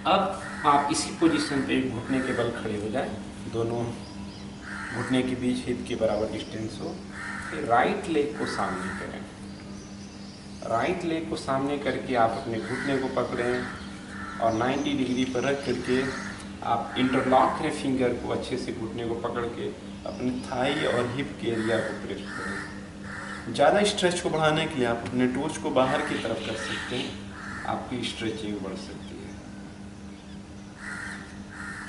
अब आप इसी पोजीशन पे घुटने के बल खड़े हो जाएं, दोनों घुटने के बीच हिप के बराबर डिस्टेंस हो। फिर राइट लेग को सामने करें, राइट लेग को सामने करके आप अपने घुटने को पकड़ें और 90 डिग्री पर रख करके आप इंटरलॉक करें फिंगर को, अच्छे से घुटने को पकड़ के अपने थाई और हिप के एरिया को प्रेस करें। ज़्यादा स्ट्रेच को बढ़ाने के लिए आप अपने टोच को बाहर की तरफ कर सकते हैं, आपकी स्ट्रेचिंग बढ़ सकती है।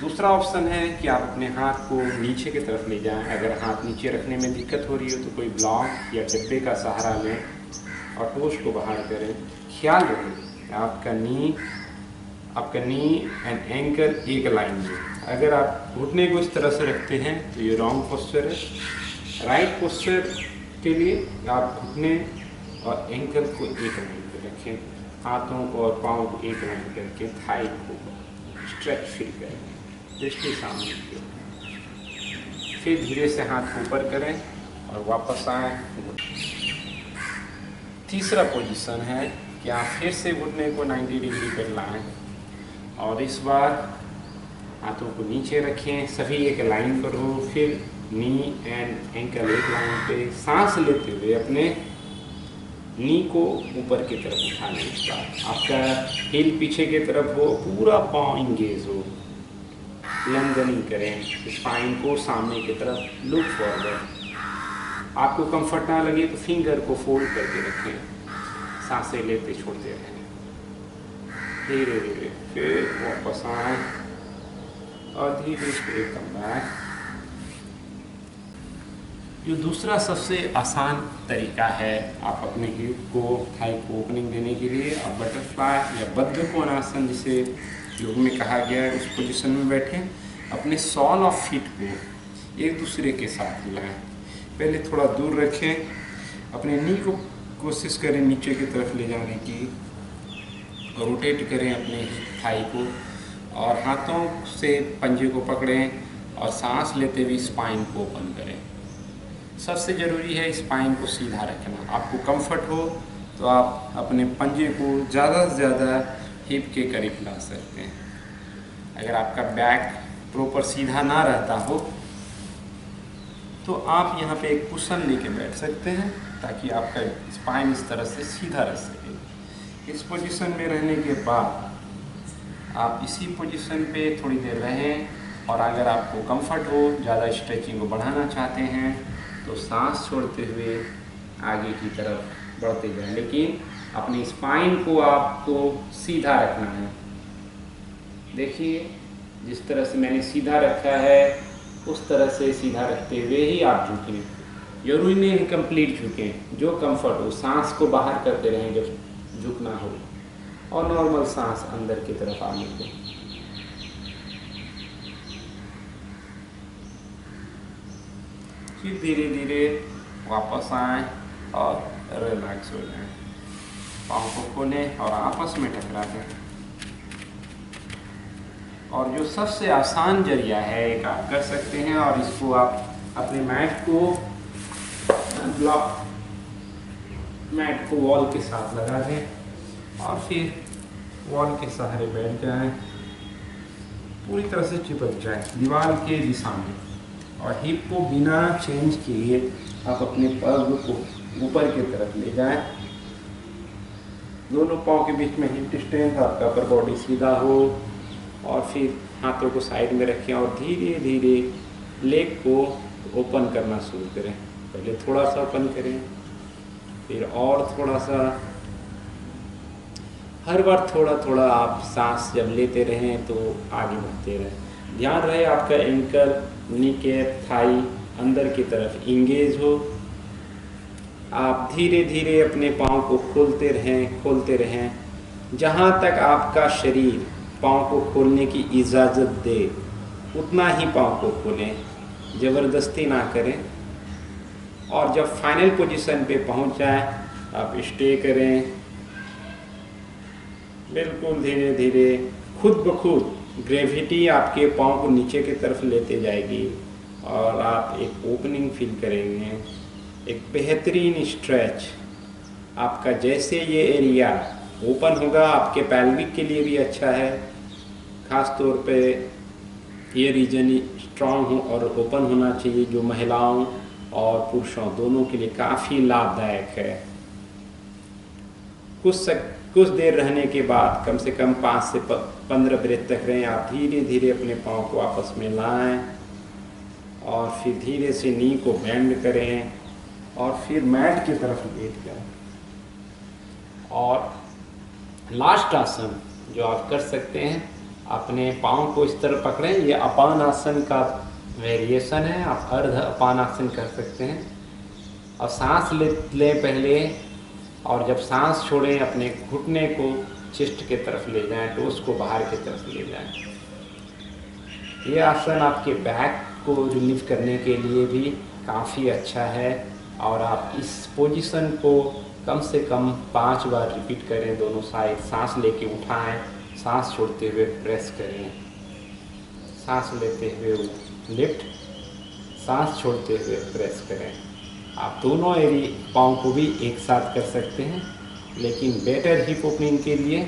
दूसरा ऑप्शन है कि आप अपने हाथ को नीचे की तरफ ले जाएं। अगर हाथ नीचे रखने में दिक्कत हो रही हो तो कोई ब्लॉक या डिब्बे का सहारा लें और टोच को बाहर करें। ख्याल रखें आपका नी एंड एंकल एक लाइन में। अगर आप घुटने को इस तरह से रखते हैं तो ये रॉन्ग पोस्चर है। राइट पोस्चर के लिए आप घुटने और एंकल को एक लाइन पर रखें, हाथों को और पाँव को एक लाइन करके थाई को स्ट्रेच फील करें, दृष्टि सामने की। फिर धीरे से हाथ को ऊपर करें और वापस आएं। तीसरा पोजीशन है कि आप फिर से घुटने को 90 डिग्री पर लाएं और इस बार हाथों को नीचे रखें, सभी एक लाइन पर हो। फिर नी एंड एंकल एक लाइन पे, सांस लेते हुए अपने नी को ऊपर की तरफ उठा लें। इस बार आपका हील पीछे की तरफ हो, पूरा पाँव इंगेज हो, लंगनिंग करें, स्पाइन को सामने की तरफ लुक फॉरवर्ड। आपको कंफर्ट ना लगे तो फिंगर को फोल्ड करके रखें, सांसें लेते छोड़ते रहें। धीरे धीरे फिर वापस आए और धीरे से कम बैक। जो दूसरा सबसे आसान तरीका है आप अपने हिप को, थाई को ओपनिंग देने के लिए, आप बटरफ्लाई या बद्ध कोणासन जिसे योग में कहा गया है उस पोजीशन में बैठें। अपने सॉल ऑफ फीट को एक दूसरे के साथ मिलाएं। पहले थोड़ा दूर रखें, अपने नी को कोशिश करें नीचे की तरफ ले जाने की, रोटेट करें अपने थाई को और हाथों से पंजे को पकड़ें और सांस लेते हुए स्पाइन को ओपन करें। सबसे ज़रूरी है स्पाइन को सीधा रखना। आपको कंफर्ट हो तो आप अपने पंजे को ज़्यादा से ज़्यादा हिप के करीब ला सकते हैं। अगर आपका बैक प्रॉपर सीधा ना रहता हो तो आप यहाँ पे एक कुशन लेके बैठ सकते हैं ताकि आपका स्पाइन इस तरह से सीधा रह सके। इस पोजीशन में रहने के बाद आप इसी पोजीशन पे थोड़ी देर रहें और अगर आपको कंफर्ट हो, ज़्यादा स्ट्रेचिंग को बढ़ाना चाहते हैं तो सांस छोड़ते हुए आगे की तरफ बढ़ते जाएं, लेकिन अपनी स्पाइन को आपको सीधा रखना है। देखिए जिस तरह से मैंने सीधा रखा है उस तरह से सीधा रखते हुए ही आप झुकें। जरूरी नहीं है कंप्लीट झुकें, जो कंफर्ट हो। सांस को बाहर करते रहें जब झुकना हो और नॉर्मल सांस अंदर की तरफ आने दें। फिर धीरे धीरे वापस आएं और रिलैक्स हो जाएं। पाँव को खोलें और आपस में टकरा दें। और जो सबसे आसान जरिया है एक आप कर सकते हैं और इसको आप अपने मैट को वॉल के साथ लगा दें और फिर वॉल के सहारे बैठ जाएं, पूरी तरह से चिपक जाएं दीवार के दिशा में और हिप को बिना चेंज किए आप अपने पैर को ऊपर की तरफ ले जाएं। दोनों पाँव के बीच में हिप डिस्टेंस, आपका अपर बॉडी सीधा हो और फिर हाथों को साइड में रखें और धीरे धीरे लेग को ओपन करना शुरू करें। पहले थोड़ा सा ओपन करें, फिर और थोड़ा सा। हर बार थोड़ा थोड़ा आप सांस जब लेते रहें तो आगे बढ़ते रहें। ध्यान रहे आपका एंकल, नी कैप, थाई अंदर की तरफ इंगेज हो। आप धीरे धीरे अपने पाँव को खोलते रहें जहाँ तक आपका शरीर पाँव को खोलने की इजाज़त दे उतना ही पाँव को खोलें, ज़बरदस्ती ना करें। और जब फाइनल पोजीशन पे पहुँच जाए आप स्टे करें। बिल्कुल धीरे धीरे खुद ब खुद ग्रेविटी आपके पाँव को नीचे की तरफ लेते जाएगी और आप एक ओपनिंग फील करेंगे, एक बेहतरीन स्ट्रेच। आपका जैसे ये एरिया ओपन होगा आपके पैल्विक के लिए भी अच्छा है ख़ास तौर पे ये रीजन स्ट्रॉन्ग हो और ओपन होना चाहिए, जो महिलाओं और पुरुषों दोनों के लिए काफ़ी लाभदायक है। कुछ देर रहने के बाद कम से कम 5 से 15 ब्रेथ तक रहें। आप धीरे धीरे अपने पाँव को आपस में लाएं और फिर धीरे से नी को बेंड करें और फिर मैट की तरफ लेट जाएं। और लास्ट आसन जो आप कर सकते हैं, अपने पाँव को इस तरह पकड़ें। ये अपान आसन का वेरिएशन है, आप अर्ध अपान आसन कर सकते हैं। और सांस लें पहले, और जब सांस छोड़ें अपने घुटने को चेस्ट के तरफ ले जाएं, टोस को बाहर की तरफ ले जाएं। ये आसन आपके बैक को रिलीव करने के लिए भी काफ़ी अच्छा है। और आप इस पोजीशन को कम से कम 5 बार रिपीट करें दोनों साइड। सांस लेके उठाएं, सांस छोड़ते हुए प्रेस करें, सांस लेते हुए लिफ्ट, सांस छोड़ते हुए प्रेस करें। आप दोनों पाँव को भी एक साथ कर सकते हैं, लेकिन बेटर हिप ओपनिंग के लिए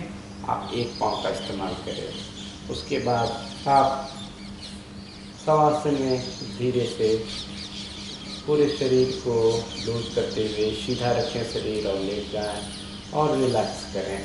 आप एक पाँव का इस्तेमाल करें। उसके बाद आप शवासन में धीरे से पूरे शरीर को लूज करते हुए सीधा रखें शरीर और लेट जाएं और रिलैक्स करें।